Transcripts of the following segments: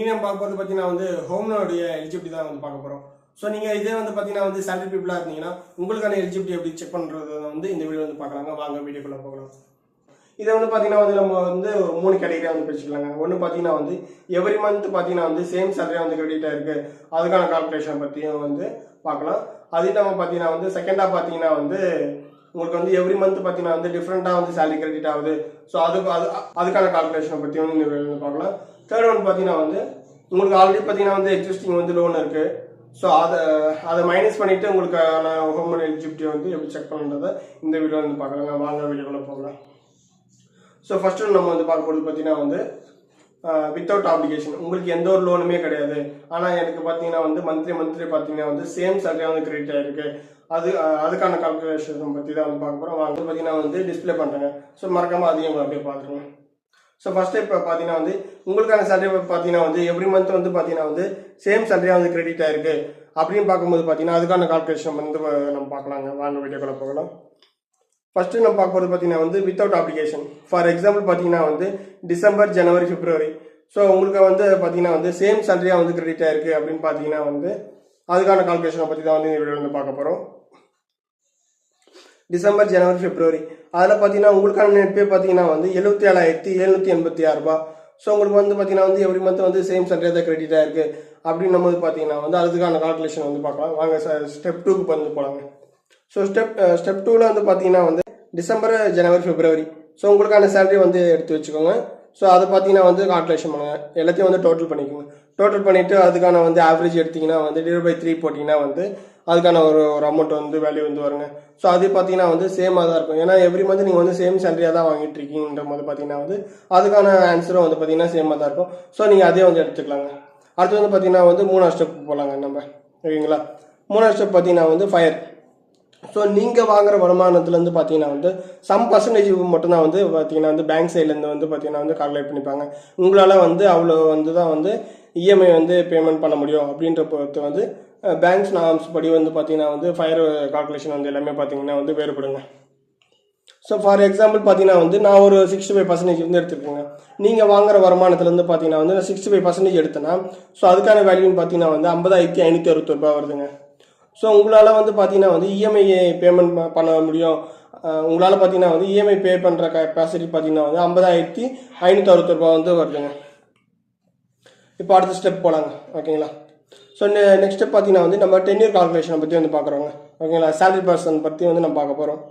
இன்னைக்கு நம்ம பார்க்க போகிறது பார்த்தீங்கன்னா ஹோம் லோனுடைய எலிஜிபிலிட்டி தான் பார்க்க போகிறோம். ஸோ நீங்கள் இதே பார்த்தீங்கன்னா சேலரி பீப்புளாக இருந்தீங்கன்னா உங்களுக்கான எலிஜிபிலிட்டி எப்படி செக் பண்ணுறது இந்த வீடியோ பார்க்கலாங்க. வாங்க வீடியோக்குள்ளே போகலாம். இதை பார்த்தீங்கன்னா நம்ம ஒரு 3 கேட்டகரியாக பிரிச்சுக்கலாங்க. ஒன்று பார்த்தீங்கன்னா எவ்ரி மந்த் பார்த்தீங்கன்னா சேம் சேலரியாக கிரெடிட் ஆயிருக்கு, அதுக்கான கால்குலேஷன் பற்றியும் பார்க்கலாம். அது இல்லாமல் பார்த்தீங்கன்னா செகண்டாக பார்த்தீங்கன்னா உங்களுக்கு எவ்ரி மந்த் பார்த்தீங்கன்னா டிஃப்ரெண்ட்டாக சேலரி கிரெடிட் ஆகுது. ஸோ அதுக்கான கால்குலேஷனை பற்றியும் நீங்கள் பார்க்கலாம். தேர்ட் ஒன் பார்த்தீங்கன்னா உங்களுக்கு ஆல்ரெடி பார்த்தீங்கன்னா எக்ஸிஸ்டிங் லோன் இருக்குது. ஸோ அதை மைனஸ் பண்ணிவிட்டு உங்களுக்கான ஹோம் லோன் எலிஜிபிலிட்டி எப்படி செக் பண்ணுறதை இந்த வீடியோ பார்க்கலாங்க. வாங்க வீடியோக்குள்ளே போகலாம். ஸோ ஃபஸ்ட்டு நம்ம பார்க்க போகிறது பார்த்தீங்கன்னா வித்தவுட் ஆப்ளிகேஷன். உங்களுக்கு எந்த ஒரு லோனுமே கிடையாது, ஆனால் எனக்கு பார்த்தீங்கன்னா மந்த்லி பார்த்தீங்கன்னா சேம் சேலரியாக கிரெடிட் ஆகிருக்கு, அதுக்கான கால்குலேஷன் பற்றி தான் பார்க்க போகிறோம். வாங்க பார்த்தீங்கன்னா டிஸ்பிளே பண்ணுறேங்க. ஸோ மறக்காமல் அதையும் அப்படியே பார்த்துருங்க. ஸோ ஃபஸ்ட்டு இப்போ பார்த்தீங்கன்னா உங்களுக்கான சேலரி பார்த்தீங்கன்னா எவ்ரி மந்த் பார்த்தீங்கன்னா சேம் சேலரியாக கிரெடிட் ஆகிருக்கு அப்படின்னு பார்க்கும்போது பார்த்தீங்கன்னா அதுக்கான கால்குலேஷன் நம்ம பார்க்கலாங்க. வாங்க வீடியோக்குள்ளே போகலாம். ஃபஸ்ட்டு நம்ம பார்க்கும்போது பார்த்தீங்கன்னா வித்தவுட் அப்ளிகேஷன். ஃபார் எக்ஸாம்பிள் பார்த்தீங்கன்னா டிசம்பர், ஜனவரி, பிப்ரவரி. ஸோ உங்களுக்கு பார்த்தீங்கன்னா சேம் சேலரியாக கிரெடிட் ஆயிருக்கு அப்படின்னு பார்த்தீங்கன்னா அதுக்கான கால்குலேஷனை பற்றி தான் இந்த வீடியோ பார்க்க போகிறோம். டிசம்பர், ஜனவரி, பிப்ரவரி அதில் பார்த்தீங்கன்னா உங்களுக்கான நெட் பே பார்த்தீங்கன்னா 77,786 ரூபா. ஸோ உங்களுக்கு பார்த்தீங்கன்னா எவ்ரி மந்த் சேம் சேலரியாக தான் கிரெடிட் ஆயிருக்கு அப்படின்னு நம்ம பார்த்தீங்கன்னா அதுக்கான கால்குலேஷன் பார்க்கலாம். வாங்க ஸ்டெப் 2க்கு போகலாங்க. ஸோ ஸ்டெப் 2ல் பார்த்தீங்கன்னா டிசம்பர், ஜனவரி, பிப்ரவரி. ஸோ உங்களுக்கான சேலரி எடுத்து வச்சுக்கோங்க. ஸோ அதை பார்த்தீங்கன்னா கால்குலேஷன் பண்ணுங்கள். எல்லாத்தையும் டோட்டல் பண்ணிக்கோங்க. டோட்டல் பண்ணிவிட்டு அதுக்கான ஆவரேஜ் எடுத்திங்கன்னா /3 போட்டிங்கன்னா அதுக்கான ஒரு அமௌண்ட் வேல்யூ வருங்க. ஸோ அது பார்த்தீங்கன்னா சேமாக தான் இருக்கும். ஏன்னா எவ்ரி மந்த் நீங்கள் சேம் சேலரியாக தான் வாங்கிட்டு இருக்கீங்கன்ற போது பார்த்தீங்கன்னா அதுக்கான ஆன்சரும் பார்த்தீங்கன்னா சேமாக தான் இருக்கும். ஸோ நீங்கள் அதே எடுத்துக்கலாங்க. அடுத்து பார்த்தீங்கன்னா 3ஆவது ஸ்டெப் போகலாங்க நம்ம. ஓகேங்களா? 3ஆவது ஸ்டெப் பார்த்தீங்கன்னா ஃபயர். ஸோ நீங்கள் வாங்குற வருமானத்துலேருந்து பார்த்தீங்கன்னா சம் பர்சன்டேஜ் மட்டும்தான் பார்த்தீங்கன்னா பேங்க் சைட்லேருந்து பார்த்தீங்கன்னா கால்குலேட் பண்ணிப்பாங்க. உங்களால் அவ்வளோ தான் இஎம்ஐ பேமெண்ட் பண்ண முடியும் அப்படின்ற பொறுத்து பேங்க்ஸ் நார்ம்ஸ் படி பார்த்தீங்கன்னா ஃபயர் கால்குலேஷன் எல்லாமே பார்த்தீங்கன்னா வேறுபடுங்க. ஸோ ஃபார் எக்ஸாம்பிள் பார்த்தீங்கன்னா நான் ஒரு 65% எடுத்துருக்கேங்க. நீங்கள் வாங்குற வருமானத்துலேருந்து பார்த்தீங்கன்னா 65% எடுத்தேன்னா ஸோ அதுக்கான வேல்யூன்னு பார்த்தீங்கன்னா 50,561 ரூபா வருதுங்க. ஸோ உங்களால் பார்த்தீங்கன்னா இஎம்ஐ பேமெண்ட் பண்ண முடியும். உங்களால் பார்த்தீங்கன்னா இஎம்ஐ பே பண்ணுற கெப்பாசிட்டி பார்த்தீங்கன்னா 50,561 ரூபா வருதுங்க. இப்போ அடுத்த ஸ்டெப் போகலாங்க. ஓகேங்களா? ஸோ நெக்ஸ்ட் ஸ்டெப் பார்த்தீங்கன்னா நம்ம டென்யூர் கால்குலேஷனை பற்றி பார்க்குறோங்க. ஓகேங்களா? சேலரி பர்சன் பற்றி நம்ம பார்க்க போகிறோம்.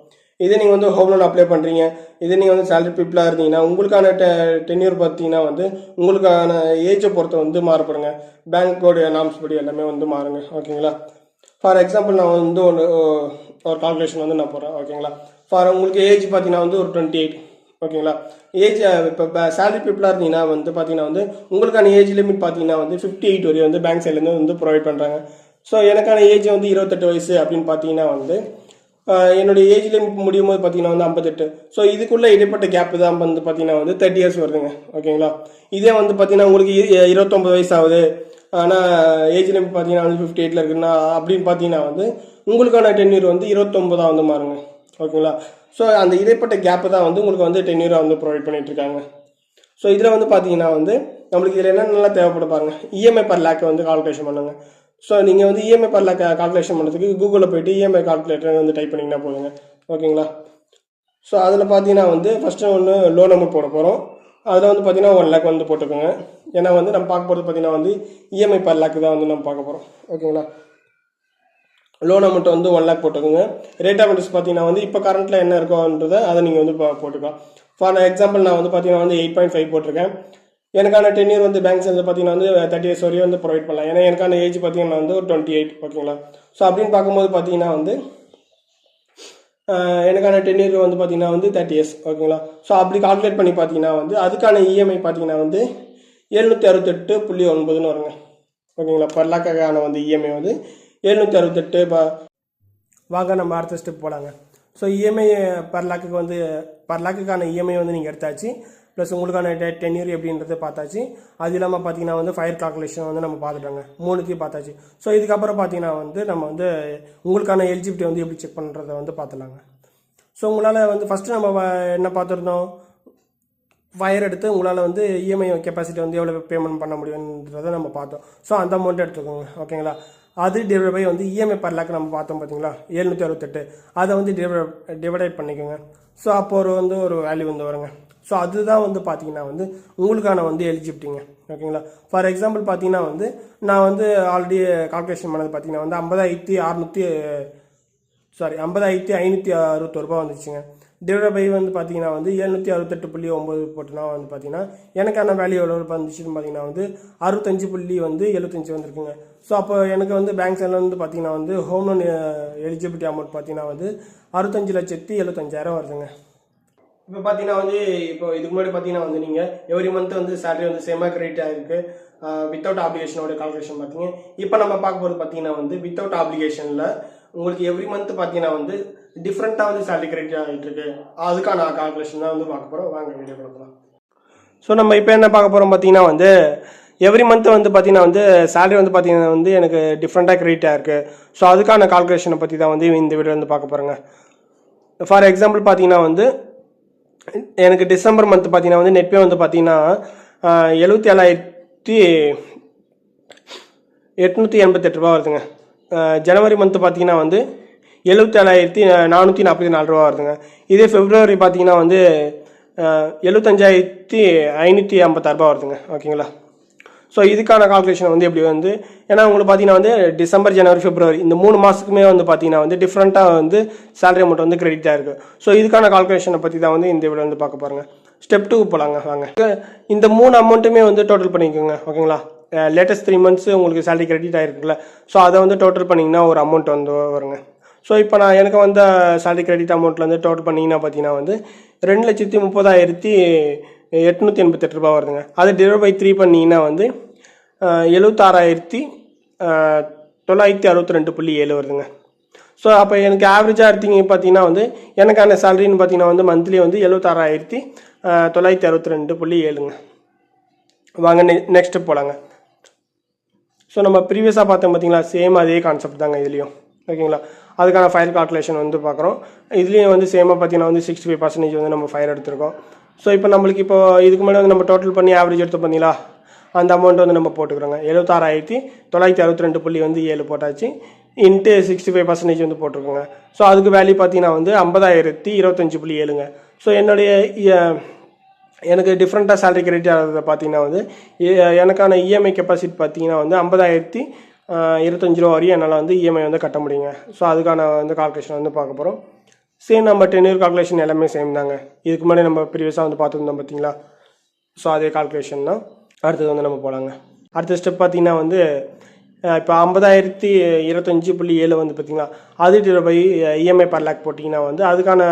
இதே நீங்கள் ஹோம் லோன் அப்ளை பண்ணுறீங்க, இதே நீங்கள் சேலரி பீப்புளாக இருந்தீங்கன்னா உங்களுக்கான டென்யூர் பார்த்தீங்கன்னா உங்களுக்கான ஏஜை பொறுத்த மாறுபடுங்க. பேங்க்கோடைய நாம்ஸ் படி எல்லாமே மாறுங்க. ஓகேங்களா? ஃபார் எக்ஸாம்பிள் நான் ஒரு கால்குலேஷன் நான் போகிறேன். ஓகேங்களா? உங்களுக்கு ஏஜ் பார்த்தீங்கன்னா ஒரு 28. ஓகேங்களா? ஏஜ் இப்போ சேலரி பீப்புளாக இருந்தீங்கன்னா பார்த்தீங்கன்னா உங்களுக்கான ஏஜ் லிமிட் பார்த்தீங்கன்னா 58 வரையும் பேங்க் சைட்லேருந்து ப்ரொவைட் பண்ணுறாங்க. ஸோ எனக்கான ஏஜ் 28 வயசு அப்படின்னு பார்த்தீங்கன்னா என்னுடைய ஏஜ் லிமிட் முடியும் போது பார்த்தீங்கன்னா 58. ஸோ இதுக்குள்ளே இடைப்பட்ட கேப் தான் பார்த்தீங்கன்னா 30 இயர்ஸ் வருதுங்க. ஓகேங்களா? இதே பார்த்தீங்கன்னா உங்களுக்கு 29 வயசு ஆகுது, ஆனால் ஏஜ் லிமிட் பார்த்தீங்கன்னா 58 இருக்குன்னா அப்படின்னு பார்த்தீங்கன்னா உங்களுக்கான டென்யூர் 29 மாறுங்க. ஓகேங்களா? ஸோ அந்த இடைப்பட்ட கேப்பு தான் உங்களுக்கு டென்யூராக ப்ரொவைட் பண்ணிகிட்ருக்காங்க. ஸோ இதில் பார்த்தீங்கன்னா நம்மளுக்கு இதில் என்னென்னலாம் தேவைப்பட பாருங்கள். இஎம்ஐ பர் லேக் கால்குலேஷன் பண்ணுங்க. ஸோ நீங்கள் இஎம்ஐ பர் லேக் கால்குலேஷன் பண்ணுறதுக்கு கூகுளில் போய்ட்டு இஎம்ஐ கால்குலேட்டர் டைப் பண்ணிங்கன்னா போதுங்க. ஓகேங்களா? ஸோ அதில் பார்த்தீங்கன்னா ஃபஸ்ட்டு ஒன்று லோன் அமௌண்ட் போட போகிறோம். அதில் பார்த்தீங்கன்னா 1 லேக் போட்டுக்கோங்க. ஏன்னா நம்ம பார்க்க போகிறது பார்த்தீங்கன்னா இஎம்ஐ பர் லேக் தான் நம்ம பார்க்க போகிறோம். ஓகேங்களா? லோன் அமௌண்ட் 1 லேக் போட்டுக்கோங்க. ரேட் ஆஃப் இன்ட்ரெஸ்ட் பார்த்தீங்கன்னா இப்போ கரண்ட்டில் என்ன இருக்கோன்றதை அதை நீங்கள் போட்டுக்கலாம். ஃபார் எக்ஸாம்பிள் நான் பார்த்தீங்கன்னா 8.5 போட்டிருக்கேன். எனக்கான டென்யூர் பேங்க்ஸ் பார்த்தீங்கன்னா 30 இயர்ஸ் வரையும் ப்ரொவைட் பண்ணலாம். ஏன்னா எனக்கான ஏஜ் பார்த்தீங்கன்னா ஒரு 28. ஓகேங்களா? ஸோ அப்படின்னு பார்க்கும்போது பார்த்தீங்கன்னா எனக்கான டென்யூர் பார்த்தீங்கன்னா 30 இயர்ஸ். ஓகேங்களா? ஸோ அப்படி கால்குலேட் பண்ணி பார்த்தீங்கன்னா அதுக்கான இஎம்ஐ பார்த்தீங்கன்னா 768.9 வருங்க. ஓகேங்களா? பர் லேக்கான இஎம்ஐ 768. வாங்க நம்ம அடுத்த ஸ்டெப் போகலாங்க. ஸோ இஎம்ஐ பர் லேக்குக்கான இஎம்ஐ நீங்கள் எடுத்தாச்சு. ப்ளஸ் உங்களுக்கான டென்யூர் எப்படின்றத பார்த்தாச்சு. அது இல்லாமல் பார்த்தீங்கன்னா ஃபயர் கால்குலேஷன் நம்ம பார்த்துட்டாங்க. 3த்தையும் பார்த்தாச்சு. ஸோ இதுக்கப்புறம் பார்த்தீங்கன்னா நம்ம உங்களுக்கான எலிஜிபிலிட்டி எப்படி செக் பண்ணுறதை பார்த்துலாங்க. ஸோ உங்களால் ஃபஸ்ட்டு நம்ம என்ன பார்த்துருந்தோம், ஃபயர் எடுத்து உங்களால் வந்து இஎம்ஐ கெப்பாசிட்டி வந்து எவ்வளோ பேமெண்ட் பண்ண முடியுன்றதை நம்ம பார்த்தோம். ஸோ அந்த அமௌண்ட் எடுத்துக்கோங்க. ஓகேங்களா. அது டிவைட் பை வந்து இஎம்ஐ பர் லேக் நம்ம பார்த்தோம் பார்த்தீங்களா 768, அதை வந்து டிவைடேட் பண்ணிக்கோங்க. ஸோ அப்போ ஒரு வேல்யூ வந்து வருங்க. ஸோ அதுதான் வந்து பார்த்தீங்கன்னா வந்து உங்களுக்கான வந்து எலிஜிபிலிட்டிங்க. ஓகேங்களா. ஃபார் எக்ஸாம்பிள் பார்த்தீங்கன்னா வந்து நான் வந்து ஆல்ரெடி கால்குலேஷன் பண்ணது பார்த்தீங்கன்னா வந்து 50,561 ரூபா வந்துச்சுங்க. டிவைட் பை வந்து பார்த்தீங்கன்னா வந்து 768.9 போட்டுனா வந்து பார்த்தீங்கன்னா எனக்கான வேல்யூ எவ்வளோ வந்துச்சுன்னு பார்த்தீங்கன்னா வந்து 65.75 வந்திருக்குங்க. ஸோ அப்போ எனக்கு வந்து பேங்க் சைடில் வந்து பார்த்தீங்கன்னா வந்து ஹோம் லோன் எலிஜிபிலிட்டி அமௌண்ட் பார்த்தீங்கன்னா வந்து 65,75,000 வருதுங்க. இப்போ பார்த்தீங்கன்னா வந்து இப்போ இதுக்கு முன்னாடி பார்த்தீங்கன்னா வந்து நீங்கள் எவ்ரி மந்த் வந்து சேலரி வந்து சேமாக கிரெடிட் ஆகிருக்கு வித்தவுட் ஆப்ளிகேஷனோட கால்குலேஷன் பார்த்தீங்க. இப்போ நம்ம பார்க்க போகிறது பார்த்தீங்கன்னா வந்து வித்தவுட் ஆப்ளிகேஷனில் உங்களுக்கு எவ்ரி மந்த் பார்த்தீங்கன்னா வந்து டிஃப்ரெண்ட்டாக வந்து சேலரி கிரெடிட் ஆகிட்டு இருக்கு. அதுக்கான கால்குலேஷன் தான் வந்து பார்க்க போகிறோம். வாங்க வீடியோ பார்க்கலாம். ஸோ நம்ம இப்போ என்ன பார்க்க போகிறோம் பார்த்தீங்கன்னா வந்து எவ்ரி மந்த் வந்து பார்த்தீங்கன்னா வந்து சேலரி வந்து பார்த்தீங்கன்னா வந்து எனக்கு டிஃப்ரெண்ட்டாக கிரெடிட் ஆகிருக்கு. ஸோ அதுக்கான கால்குலேஷனை பற்றி தான் வந்து இந்த வீடியோ வந்து பார்க்க போகிறோங்க. ஃபார் எக்ஸாம்பிள் பார்த்தீங்கன்னா வந்து எனக்கு டிசம்பர் மந்த் பார்த்தீங்கன்னா வந்து நெட் பே வந்து பார்த்தீங்கன்னா 77,888 ரூபா வருதுங்க. ஜனவரி மந்த் பார்த்தீங்கன்னா வந்து 77,444 ரூபா வருதுங்க. இதே பிப்ரவரி பார்த்தீங்கன்னா வந்து 75,556 ரூபா வருதுங்க. ஓகேங்களா. ஸோ இதுக்கான கால்குலேஷன் வந்து எப்படி வந்து ஏன்னா உங்களுக்கு பார்த்தீங்கன்னா வந்து டிசம்பர், ஜனவரி, பிப்ரவரி இந்த 3 மாதத்துக்குமே வந்து பார்த்தீங்கன்னா வந்து டிஃப்ரெண்ட்டாக வந்து சேலரி அமௌண்ட் வந்து கிரெடிட் ஆகிருக்கு. ஸோ இதுக்கான கால்குலேஷனை பற்றி தான் வந்து இந்த வீடியோ வந்து பார்க்க பாருங்க. ஸ்டெப் 2 போகலாங்க. வாங்க இந்த 3 அமௌண்ட்டுமே வந்து டோட்டல் பண்ணிக்கோங்க. ஓகேங்களா. லேட்டஸ்ட் 3 மந்த்ஸ் உங்களுக்கு சேலரி கிரெடிட் ஆகிருக்குல்ல. ஸோ அதை வந்து டோட்டல் பண்ணிங்கன்னா ஒரு அமௌண்ட் வந்து வருங்க. ஸோ இப்போ எனக்கு வந்து சேலரி கிரெடிட் அமௌண்ட்டில் வந்து டோட்டல் பண்ணிங்கன்னா பார்த்தீங்கன்னா வந்து 2,30,888 ரூபா வருதுங்க. அது டிவைட் பை 3 பண்ணிங்கன்னா வந்து 76,962.7 வருதுங்க. ஸோ அப்போ எனக்கு ஆவரேஜாக எடுத்தீங்க பார்த்தீங்கன்னா வந்து எனக்கான சேலரின்னு பார்த்தீங்கன்னா வந்து மந்த்லி வந்து 76,962.7ங்க. வாங்க நெக்ஸ்ட்டு போகலாங்க. ஸோ நம்ம ப்ரீவியஸாக பார்த்தோம் பார்த்தீங்களா சேம் அதே கான்செப்ட் தாங்க இதுலேயும். ஓகேங்களா. அதுக்கான ஃபயர் கால்குலேஷன் வந்து பார்க்குறோம். இதுலேயும் வந்து சேமாக பார்த்தீங்கன்னா வந்து 65% வந்து நம்ம ஃபயர் எடுத்திருக்கோம். ஸோ இப்போ நம்மளுக்கு இப்போ இதுக்கு முன்னாடி வந்து நம்ம டோட்டல் பண்ணி ஆவரேஜ் எடுத்து பார்த்தீங்களா அந்த அமௌண்ட் வந்து நம்ம போட்டுக்கிறோங்க. 76,962.7 போட்டாச்சு இன்ட்டு 65% வந்து போட்டிருக்கோங்க. ஸோ அதுக்கு வேல்யூ பார்த்தீங்கன்னா வந்து 50,025.7ங்க. ஸோ எனக்கு டிஃப்ரெண்ட்டாக சேலரி கிரெடிட் ஆகிறத பார்த்தீங்கன்னா வந்து எனக்கான இஎம்ஐ கெப்பாசிட்டி பார்த்தீங்கன்னா வந்து 50,025 ரூபா வரையும் என்னால் வந்து இஎம்ஐ வந்து கட்ட முடியுங்க. ஸோ அதுக்கான வந்து கால்குலேஷன் வந்து பார்க்க போகிறோம். சேம் நம்ம 10 இயர் கால்குலேஷன் எல்லாமே சேம் தாங்க. இதுக்கு முன்னாடி நம்ம ப்ரீவியஸாக வந்து பார்த்துருந்தோம் பார்த்தீங்களா. ஸோ அதே கால்குலேஷன் தான். அடுத்தது வந்து நம்ம போகலாங்க. அடுத்த ஸ்டெப் பார்த்தீங்கன்னா வந்து இப்போ 50,025.7 வந்து பார்த்தீங்கன்னா அது divide by EMI per lakh போட்டிங்கன்னா வந்து அதுக்கான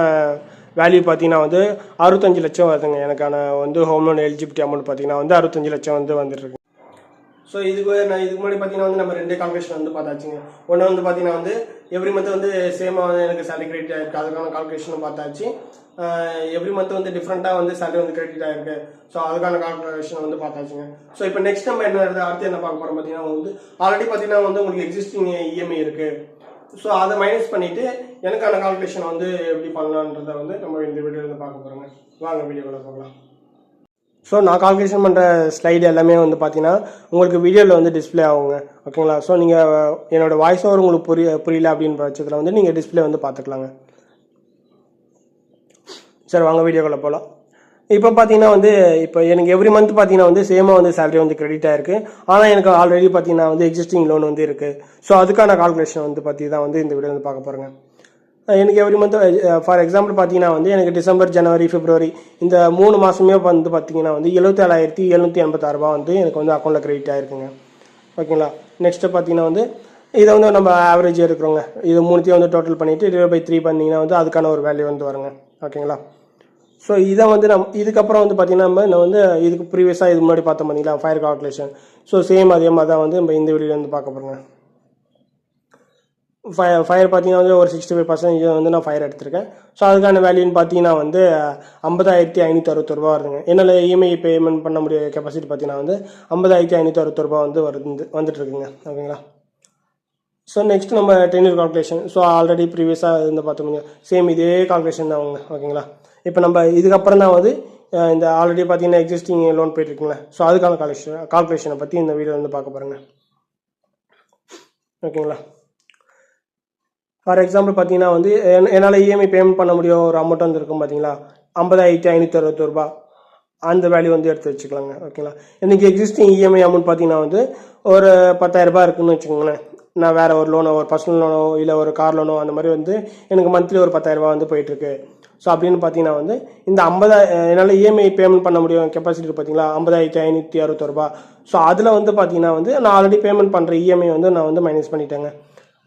வேல்யூ பார்த்தீங்கன்னா வந்து 65 லட்சம் வருதுங்க. எனக்கான வந்து ஹோம் லோன் எலிஜிபிலிட்டி அமௌண்ட் பார்த்தீங்கன்னா வந்து 65 லட்சம் வந்து வந்துட்டுருக்கு. ஸோ இதுக்கு முன்னாடி பார்த்தீங்கன்னா வந்து நம்ம 2 கால்குலேஷன் வந்து பார்த்தாச்சுங்க. ஒன்று வந்து பார்த்தீங்கன்னா வந்து எவ்ரி மந்த் வந்து சேமாக வந்து எனக்கு சேலரி கிரெடிட் ஆகிருக்கு. அதுக்கான கால்குலேஷனும் பார்த்தாச்சு. எவ்ரி மந்த் வந்து டிஃப்ரெண்ட்டாக வந்து சேலரி வந்து கிரெடிட் ஆகிருக்கு. ஸோ அதுக்கான கால்குலேஷன் வந்து பார்த்தாச்சுங்க. ஸோ இப்போ நெக்ஸ்ட் நம்ம அடுத்து என்ன பார்க்க போகிறோம் பார்த்தீங்கன்னா வந்து ஆல்ரெடி பார்த்தீங்கன்னா வந்து உங்களுக்கு எக்ஸிஸ்டிங் இஎம்ஐ இருக்குது. ஸோ அதை மைனஸ் பண்ணிவிட்டு எனக்கான கால்குலேஷன் வந்து எப்படி பண்ணலான்றதை வந்து நம்ம இந்த வீடியோவில் பார்க்க போகிறோங்க. வாங்க வீடியோவில் பார்க்கலாம். ஸோ நான் கால்குலேஷன் பண்ணுற ஸ்லைடு எல்லாமே வந்து பார்த்தீங்கன்னா உங்களுக்கு வீடியோவில் வந்து டிஸ்பிளே ஆகுங்க. ஓகேங்களா. ஸோ நீங்கள் என்னோடய வாய்ஸ் ஓவர் உங்களுக்கு புரியல அப்படின்ற பட்சத்தில் வந்து நீங்கள் டிஸ்பிளே வந்து பார்த்துக்கலாங்க. சரி வாங்க வீடியோக்குள்ளே போகலாம். இப்போ பார்த்தீங்கன்னா வந்து இப்போ எனக்கு எவ்ரி மந்த் பார்த்தீங்கன்னா வந்து சேமாக வந்து சேலரி வந்து கிரெடிட் ஆகிருக்கு. ஆனால் எனக்கு ஆல்ரெடி பார்த்தீங்கன்னா வந்து எக்ஸிஸ்டிங் லோன் வந்து இருக்குது. ஸோ அதுக்கான கால்குலேஷன் வந்து பற்றி தான் வந்து இந்த வீடியோ வந்து பார்க்க போகிறேங்க. எனக்கு எவ்ரி மந்த் ஃபார் எக்ஸாம்பிள் பார்த்தீங்கன்னா வந்து எனக்கு டிசம்பர், ஜனவரி, பிப்ரவரி இந்த 3 மாதமே வந்து பார்த்தீங்கன்னா வந்து 77,786 ரூபா வந்து எனக்கு வந்து அக்கௌண்ட்டில் கிரெடிட் ஆகிருக்குங்க. ஓகேங்களா. நெக்ஸ்ட்டு பார்த்தீங்கன்னா வந்து இதை வந்து நம்ம ஆவரேஜ் எடுக்கிறோங்க. இது 3த்தையும் வந்து டோட்டல் பண்ணிவிட்டு டிவைட் பை 3 பண்ணிங்கன்னா வந்து அதுக்கான ஒரு வேல்யூ வந்து வருங்க. ஓகேங்களா. ஸோ இதை வந்து இதுக்கப்புறம் வந்து பார்த்தீங்கன்னா நம்ம வந்து இதுக்கு ப்ரீவியஸாக இது முன்னாடி பார்த்தோம் பார்த்தீங்களா ஃபயர் கால்குலேஷன். ஸோ சேம் அதே மாதிரி தான் வந்து நம்ம இந்த வீடியோவில் வந்து பார்க்க போகிறோங்க. ஃபயர் பார்த்தீங்கன்னா வந்து ஒரு 65% வந்து நான் ஃபயர் எடுத்திருக்கேன். ஸோ அதுக்கான வேல்யூன்னு பார்த்தீங்கன்னா வந்து 50,561 ரூபா வருதுங்க. என்னால் இஎம்ஐ பேமெண்ட் பண்ண முடிய கெப்பாசிட்டி பார்த்தீங்கன்னா வந்து 50,561 ரூபா வந்து வந்துட்டுருக்குங்க. ஓகேங்களா. ஸோ நெக்ஸ்ட் நம்ம 10 இயர் கால்குலேஷன். ஸோ ஆல்ரெடி ப்ரீவியஸாக இருந்து பார்த்தோம் சேம் இதே கால்குலேஷன் தான் அவங்க. ஓகேங்களா. இப்போ நம்ம இதுக்கப்புறம் தான் வந்து இந்த ஆல்ரெடி பார்த்தீங்கன்னா எக்ஸிஸ்டிங் லோன் போயிட்டுருக்குங்களே, ஸோ அதுக்கான கால்குலேஷனை பற்றி இந்த வீடியோ வந்து பார்க்க போகிறேங்க. ஓகேங்களா. ஃபார் எக்ஸாம்பிள் பார்த்தீங்கன்னா வந்து என்னால் இஎம்ஐ பேமெண்ட் பண்ண முடியும் ஒரு அமௌண்ட் வந்து இருக்கும் பார்த்தீங்களா, 50,561 ரூபா, அந்த வேல்யூ வந்து எடுத்து வச்சுக்கலாங்க. ஓகேங்களா. எனக்கு எக்ஸிஸ்டிங் இஎம்ஐ அமௌண்ட் பார்த்தீங்கன்னா வந்து ஒரு 10,000 ரூபாய் இருக்குன்னு வச்சுக்கோங்களேன். நான் வேறு ஒரு லோனோ, ஒரு பர்சனல் லோனோ, இல்லை ஒரு கார் லோனோ, அந்த மாதிரி வந்து எனக்கு மந்த்லி ஒரு 10,000 ரூபா வந்து போயிட்டுருக்கு. ஸோ அப்படின்னு பார்த்தீங்கன்னா வந்து இந்த 50,000 என்னால் இஎம்ஐ பேமெண்ட் பண்ண முடியும் கெப்பாசிட்டி பார்த்தீங்களா, 50,561 ரூபா. ஸோ அதில் வந்து பார்த்தீங்கன்னா வந்து நான் ஆல்ரெடி பேமெண்ட் பண்ணுற இஎம்ஐ வந்து நான் வந்து மைனஸ் பண்ணிட்டேங்க.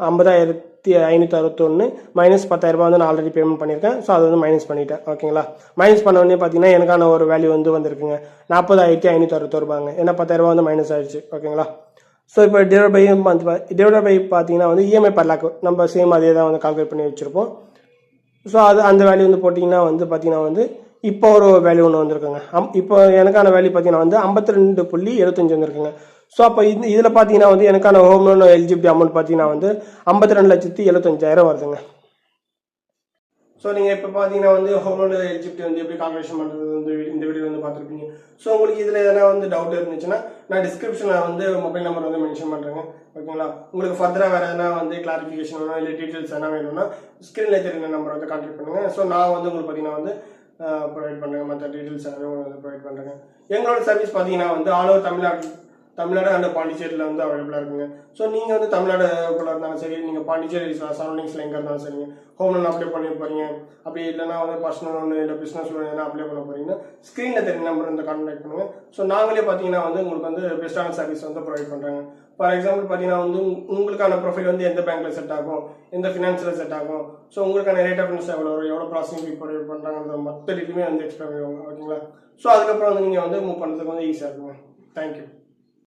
50,561 மைனஸ் 10,000 ரூபா வந்து நான் ஆல்ரெடி பேமெண்ட் பண்ணியிருக்கேன். ஸோ அது வந்து மைனஸ் பண்ணிட்டேன். ஓகேங்களா. மைனஸ் பண்ண உடனே பார்த்தீங்கன்னா எனக்கான ஒரு வேல்யூ வந்து வந்திருக்குங்க, 40,561 ரூபாங்க. ஏன்னா 10,000 ரூபா வந்து மைனஸ் ஆயிடுச்சு. ஓகேங்களா. ஸோ இப்போ டிவைட் பை பார்த்தீங்கன்னா வந்து இஎம்ஐ பர் லேக் நம்ம சேம் அதே தான் வந்து கால்குலேட் பண்ணி வச்சுருப்போம். ஸோ அது அந்த வேல்யூ வந்து போட்டிங்கன்னா வந்து பார்த்தீங்கன்னா வந்து இப்போ ஒரு வேல்யூ ஒன்று வந்திருக்குங்க. இப்போ எனக்கான வேல்யூ பார்த்தீங்கன்னா வந்து 52.75 வந்துருக்குங்க. ஸோ அப்போ இதில் பார்த்தீங்கன்னா வந்து எனக்கான ஹோம் லோன் எலிஜிபிலிட்டி அமௌண்ட் பார்த்தீங்கன்னா வந்து 52,75,000 வருதுங்க. ஸோ நீங்கள் இப்போ பார்த்தீங்கன்னா வந்து ஹோம் லோன் எலிஜிபிலிட்டி வந்து எப்படி கால்குலேஷன் பண்ணுறது வந்து இந்த வீடியோ வந்து பார்த்துருப்பீங்க. ஸோ உங்களுக்கு இதில் எதனா வந்து டவுட் இருந்துச்சுன்னா நான் டிஸ்கிரிப்ஷனில் வந்து மொபைல் நம்பர் வந்து மென்ஷன் பண்ணுறேங்க. ஓகேங்களா. உங்களுக்கு ஃபர்தராக வேறு எதனா வந்து கிளாரிஃபிகேஷன் வேணும், இல்லை டீட்டெயில்ஸ் என்ன வேணும்னா ஸ்க்ரீனில் தெரியுற நம்பர் வந்து கான்டாக்ட் பண்ணுங்கள். ஸோ நான் வந்து உங்களுக்கு பார்த்தீங்கன்னா வந்து ப்ரொவைட் பண்ணுறேங்க, மற்ற டீட்டெயில்ஸ் எல்லாமே உங்களுக்கு ப்ரொவைட் பண்ணுறேங்க. எங்களோட சர்வீஸ் பார்த்தீங்கன்னா வந்து ஆல் ஓவர் தமிழ்நாடு அண்ட் பாண்டிச்சேரியில் வந்து அவைலபிளாக இருக்குங்க. ஸோ நீங்கள் வந்து தமிழ்நாடுக்குள்ளே இருந்தாலும் சரி, நீங்கள் பாண்டிச்சேரி சரௌண்டிங்ஸில் எங்கே இருந்தாலும் சரிங்க, ஹோம் லோன் அப்ளை பண்ணி போகிறீங்க, அப்படி இல்லைனா வந்து பர்சனல் லோன் இல்லை பிஸ்னஸ் லோன் எதனா அப்ளை பண்ண போகிறீங்கன்னா ஸ்க்ரீனில் தெரியும் நம்பர் வந்து கான்டாக்ட் பண்ணுங்கள். ஸோ நாங்களே பார்த்தீங்கன்னா வந்து உங்களுக்கு வந்து பெஸ்ட்டான சர்வீஸ் வந்து ப்ரொவைட் பண்ணுறாங்க. ஃபார் எக்ஸாம்பிள் பார்த்தீங்கன்னா வந்து உங்களுக்கான ப்ரொஃபைல் வந்து எந்த பேங்க்கில் செட் ஆகும், எந்த ஃபினான்ஸில் செட் ஆகும், ஸோ உங்களுக்கான ரேட் ஆஃப் இன்ட்ரெஸ்ட் எவ்வளோ வரும், எவ்வளோ ப்ராசஸிங் ஃபீ ப்ரொவைட் பண்ணுறாங்க, மற்ற டீட்டெயிலுமே வந்து எக்ஸ்பிளைன் பண்ணுவாங்க. ஓகேங்களா. ஸோ அதுக்கப்புறம் வந்து நீங்கள் வந்து மூவ் பண்ணுறதுக்கு வந்து ஈஸியாக இருக்குங்க. தேங்க்யூ.